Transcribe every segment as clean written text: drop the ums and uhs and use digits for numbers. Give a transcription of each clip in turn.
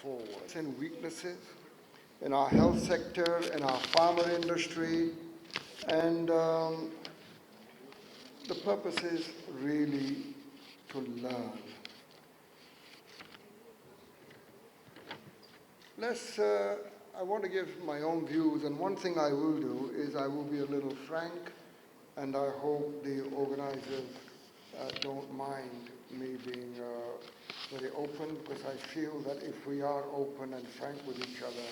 forward. And weaknesses in our health sector, in our pharma industry, and the purpose is really to learn. I want to give my own views, and one thing I will do is I will be a little frank, and I hope the organizers don't mind me being very open, because I feel that if we are open and frank with each other,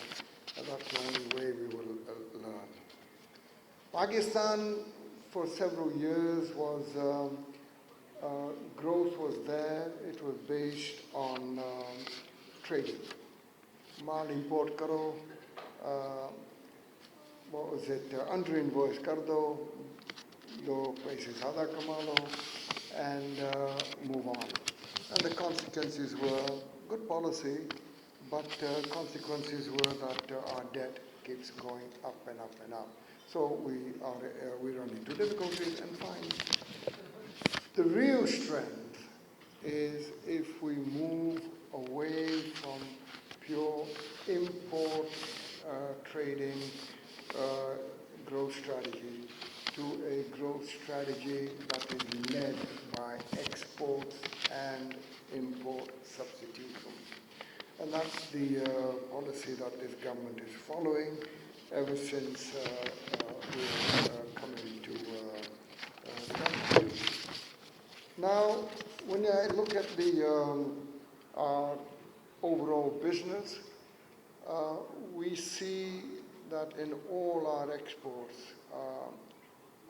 that's the only way we will learn. Pakistan, for several years, was growth was there. It was based on trading. Mal import karo, what was it? Under invoice kar do, places zyada kama lo, and move on. And the consequences were good policy, but consequences were that our debt keeps going up and up and up. So we run into difficulties and find the real strength is if we move away from pure import trading growth strategy to a growth strategy that is led by exports and import substitution. And that's the policy that this government is following ever since we've come into the government. Now, when I look at the overall business, we see that in all our exports,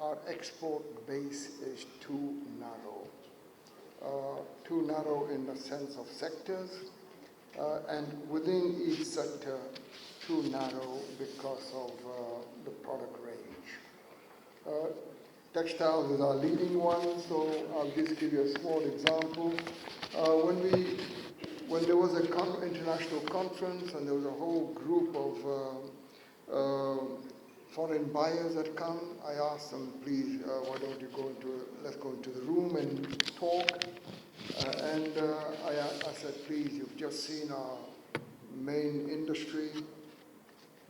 our export base is too narrow in the sense of sectors, and within each sector, too narrow because of the product range. Textiles is our leading one, so I'll just give you a small example. When there was an international conference and there was a whole group of foreign buyers that come, I asked them, please, why don't you let's go into the room and talk. And I said, please, you've just seen our main industry.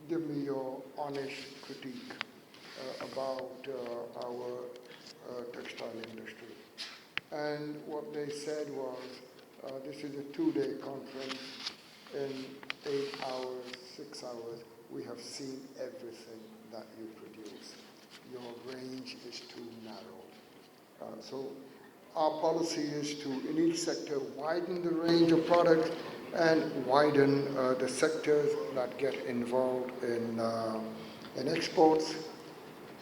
Give me your honest critique about our textile industry. And what they said was, this is a 2-day conference. In 8 hours, 6 hours, we have seen everything that you produce. Your range is too narrow. So our policy is to, in each sector, widen the range of products and widen the sectors that get involved in exports.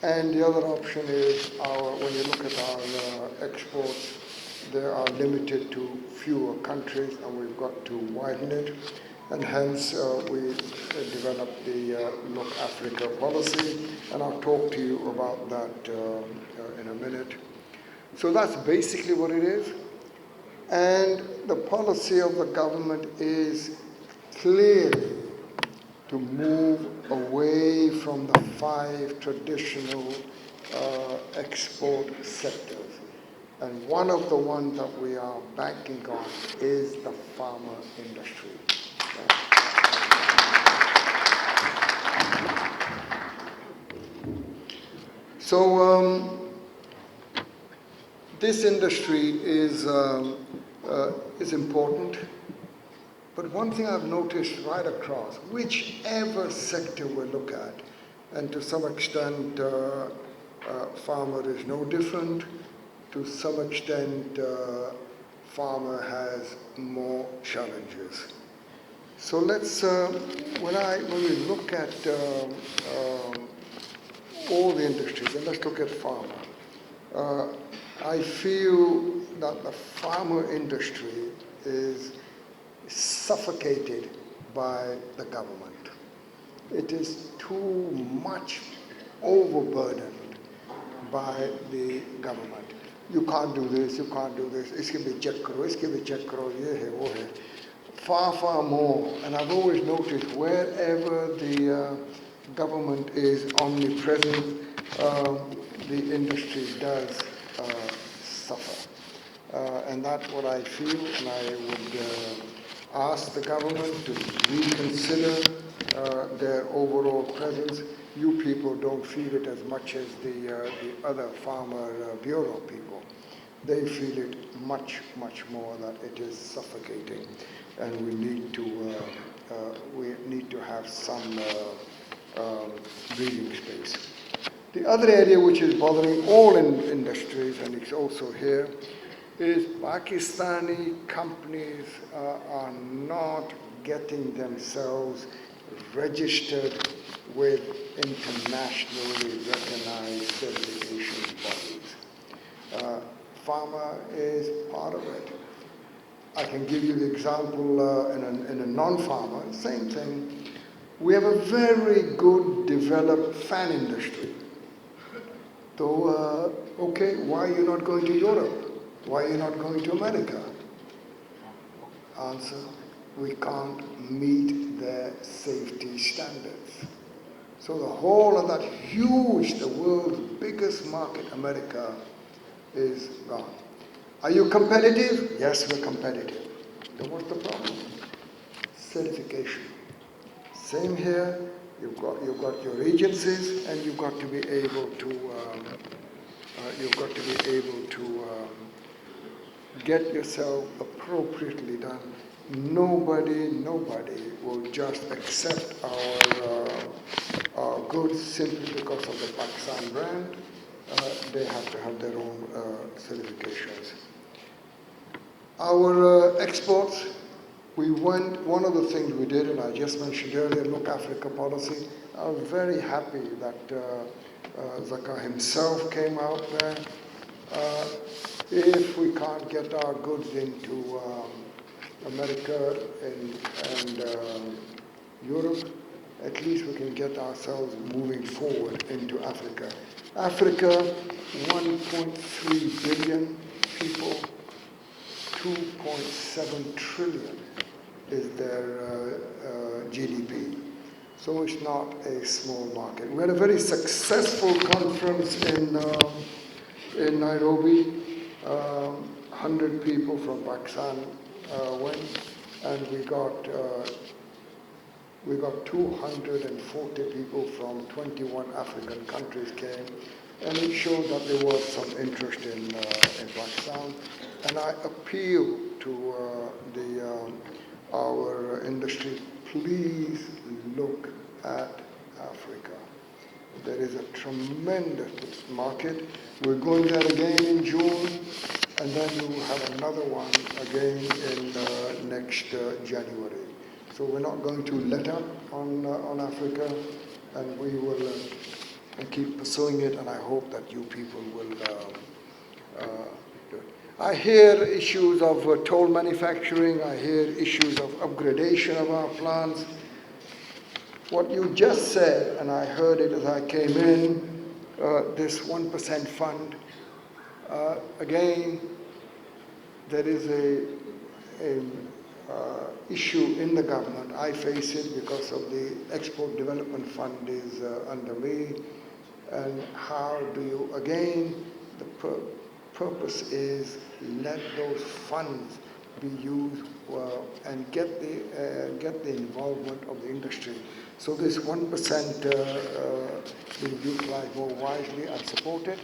And the other option is when you look at our exports, they are limited to fewer countries, and we've got to widen it. And hence, we developed the Look Africa policy, and I'll talk to you about that in a minute. So that's basically what it is. And the policy of the government is clearly to move away from the 5 traditional export sectors. And one of the ones that we are banking on is the pharma industry. So this industry is important, but one thing I've noticed right across, whichever sector we look at, and to some extent pharma is no different, to some extent pharma has more challenges. So let's, when we look at all the industries, and let's look at pharma, I feel that the pharma industry is suffocated by the government. It is too much overburdened by the government. You can't do this, you can't do this, iske bhi check karo, ye hai, wo hai. Far, far more, and I've always noticed wherever the government is omnipresent, the industry does suffer. And that's what I feel, and ask the government to reconsider their overall presence. You people don't feel it as much as the other Farmer Bureau people. They feel it much, much more, that it is suffocating, and we need to have some breathing space. The other area which is bothering all industries, and it's also here, is Pakistani companies are not getting themselves registered with internationally recognized certification bodies. Pharma is part of it. I can give you the example in a non-farmer, same thing. We have a very good developed fan industry. So, okay, why are you not going to Europe? Why are you not going to America? Answer, we can't meet their safety standards. So the whole of that huge, the world's biggest market, America, is gone. Are you competitive? Yes, we're competitive. Then what's the problem? Certification. Same here. You've got your agencies, and you've got to be able to get yourself appropriately done. Nobody will just accept our goods simply because of the Pakistan brand. They have to have their own certifications. Our exports, one of the things we did, and I just mentioned earlier, Look Africa policy. I was very happy that Zaka himself came out there. If we can't get our goods into America and Europe, at least we can get ourselves moving forward into Africa. Africa, 1.3 billion people, 2.7 trillion is their GDP. So it's not a small market. We had a very successful conference in Nairobi. 100 people from Pakistan went, and we got 240 people from 21 African countries came, and it showed that there was some interest in Pakistan. And I appeal to our industry, please look at Africa. There is a tremendous market. We're going there again in June, and then we'll have another one again in next January. So we're not going to let up on Africa, and we will keep pursuing it, and I hope that you people will do it. I hear issues of toll manufacturing. I hear issues of upgradation of our plants. What you just said, and I heard it as I came in, this 1% fund, again, there is a issue in the government. I face it because of the Export Development Fund is under me. And how do you, again, the purpose is let those funds be used and get the involvement of the industry. So this 1% being utilized more wisely, I support it.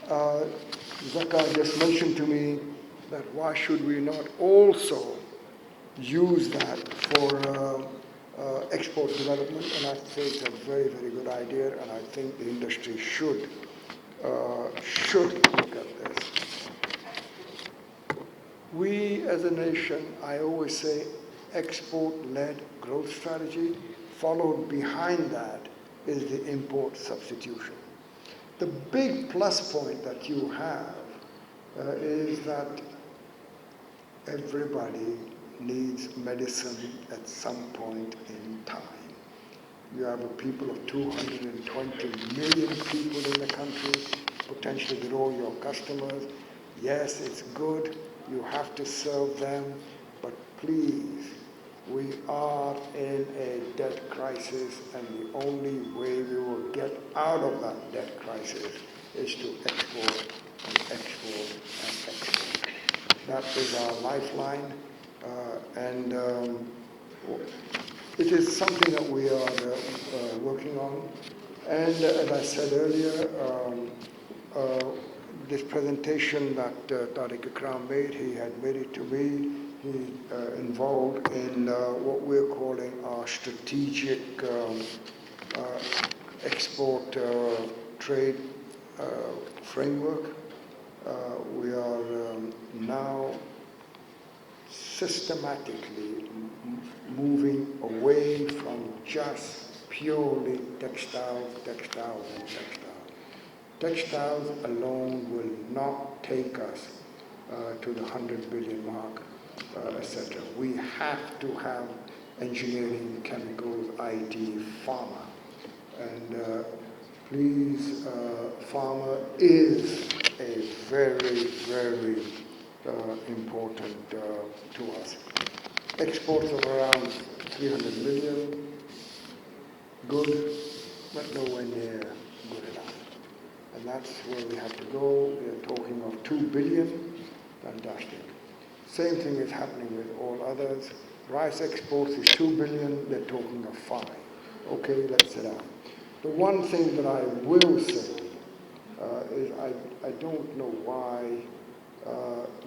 Zaka just mentioned to me that why should we not also use that for export development, and I think it's a very, very good idea, and I think the industry should look at this. We as a nation, I always say, export-led growth strategy, followed behind that is the import substitution. The big plus point that you have is that everybody needs medicine at some point in time. You have a people of 220 million people in the country. Potentially they're all your customers. Yes, it's good. You have to serve them. But please, we are in a debt crisis, and the only way we will get out of that debt crisis is to export and export and export. That is our lifeline. And it is something that we are working on. And as I said earlier, this presentation that Tariq Ikram made, he had made it to me. He involved in what we're calling our strategic export trade framework. We are now systematically moving away from just purely textiles. Textiles alone will not take us to the 100 billion mark, etc. We have to have engineering, chemicals, IT, pharma. And please, pharma is a very, very important to us. Exports of around 300 million, good, but nowhere near good enough. And that's where we have to go. We're talking of 2 billion, fantastic. Same thing is happening with all others. Rice exports is 2 billion, they're talking of 5. Okay, let's sit down. The one thing that I will say is I don't know why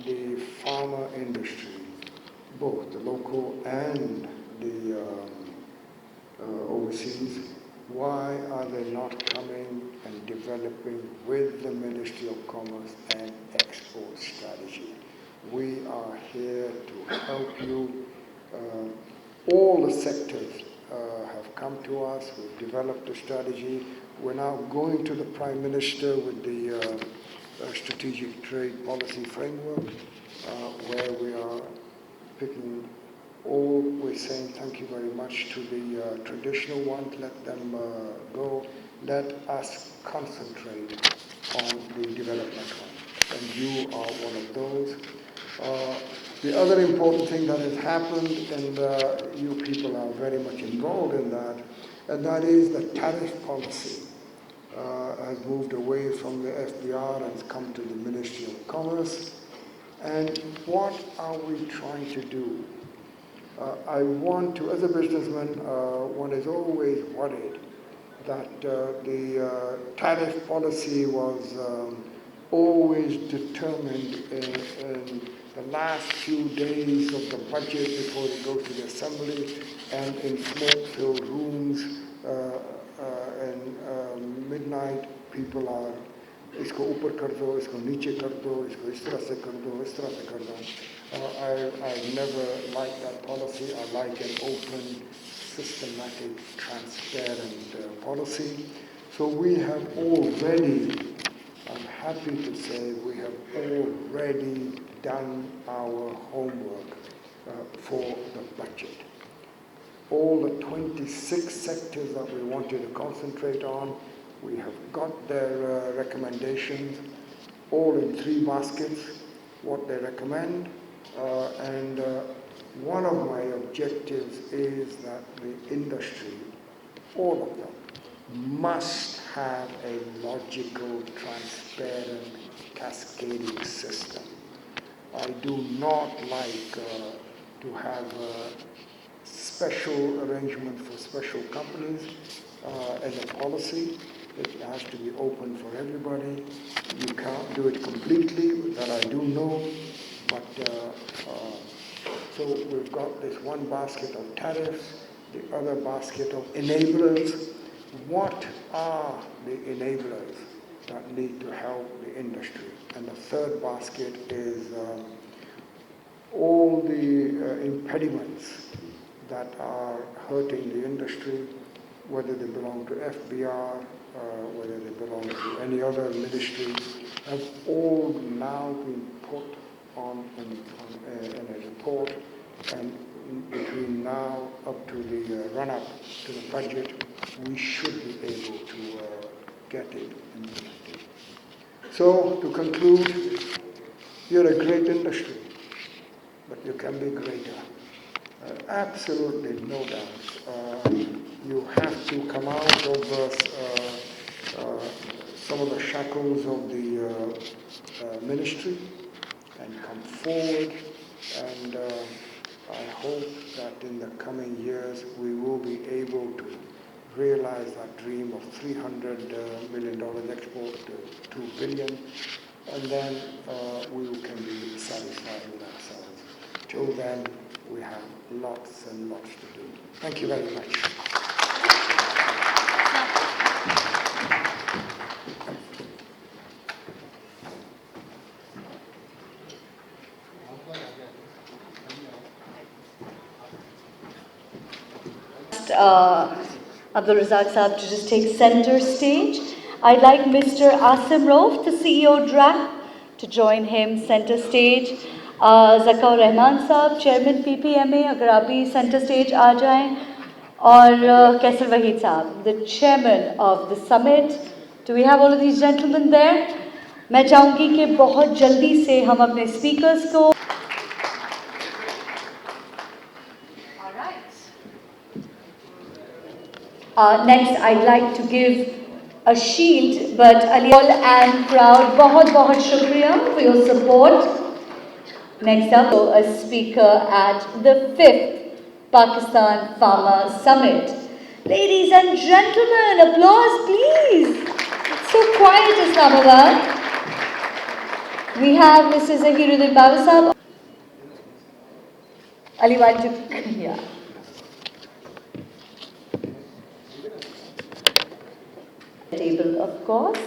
the pharma industry, both the local and the overseas, why are they not coming and developing with the Ministry of Commerce an export strategy? We are here to help you. All the sectors have come to us. We've developed a strategy. We're now going to the Prime Minister with the Strategic Trade Policy Framework, where we are picking all. We're saying thank you very much to the traditional ones. Let them go. Let us concentrate on the development one. And you are one of those. The other important thing that has happened, and you people are very much involved in that, and that is the tariff policy has moved away from the FBR and has come to the Ministry of Commerce. And what are we trying to do? I want to, as a businessman, one is always worried that the tariff policy was always determined in the last few days of the budget before it goes to the assembly, and in smoke-filled rooms and midnight people are इसको ऊपर कर दो, इसको नीचे कर दो, इसको इस तरह से कर दो, इस तरह से कर दो. I never liked that policy. I like an open, systematic, transparent policy. So we have already, I'm happy to say, we have already done our homework for the budget. All the 26 sectors that we wanted to concentrate on, we have got their recommendations, all in 3 baskets, what they recommend. And one of my objectives is that the industry, all of them, must have a logical, transparent, cascading system. I do not like to have a special arrangement for special companies as a policy. It has to be open for everybody. You can't do it completely, that I do know. But so we've got this one basket of tariffs, the other basket of enablers. What are the enablers that need to help the industry? And the third basket is all the impediments that are hurting the industry, whether they belong to FBR, whether they belong to any other ministry, have all now been put on in a report, and between now up to the run-up to the budget, we should be able to get it implemented. So, to conclude, you're a great industry, but you can be greater. Absolutely, no doubt. You have to come out of some of the shackles of the ministry and come forward and I hope that in the coming years we will be able to realize our dream of $300 million export to $2 billion, and then we can be satisfied with ourselves. Till then, we have lots and lots to do. Thank you very much. Abdul Razzak Saab to just take center stage. I'd like Mr. Asim Rauf, the CEO DRAC, to join him center stage. Zakaur Rahman Saab, Chairman PPMA, अगर आप भी center stage आ जाएं. और Kaisar Wahid Saab, the Chairman of the summit. Do we have all of these gentlemen there? मैं चाहूँगी कि बहुत जल्दी से हम अपने speakers को next, I'd like to give a shield, but all and proud, बहुत shukriya for your support. Next up, a speaker at the 5th Pakistan Farmer Summit. Ladies and gentlemen, applause please. It's so quiet, Islamabad. We have Mr. Zahiruddin Baba Saab. Ali Wajib, yeah. Table, of course.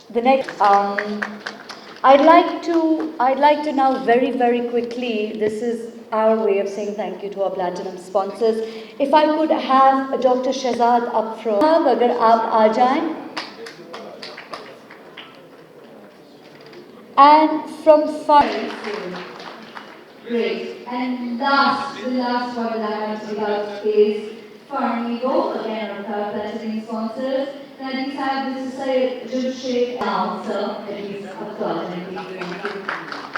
The next, I'd like to now very quickly. This is our way of saying thank you to our platinum sponsors. If I could have Dr. Shahzad up front, agar aap aa jaएं. And from great. And the last one that I want to pick out is Farmigo, again our platinum sponsors. Now these have this is a good shape now, sir. At least I've got it.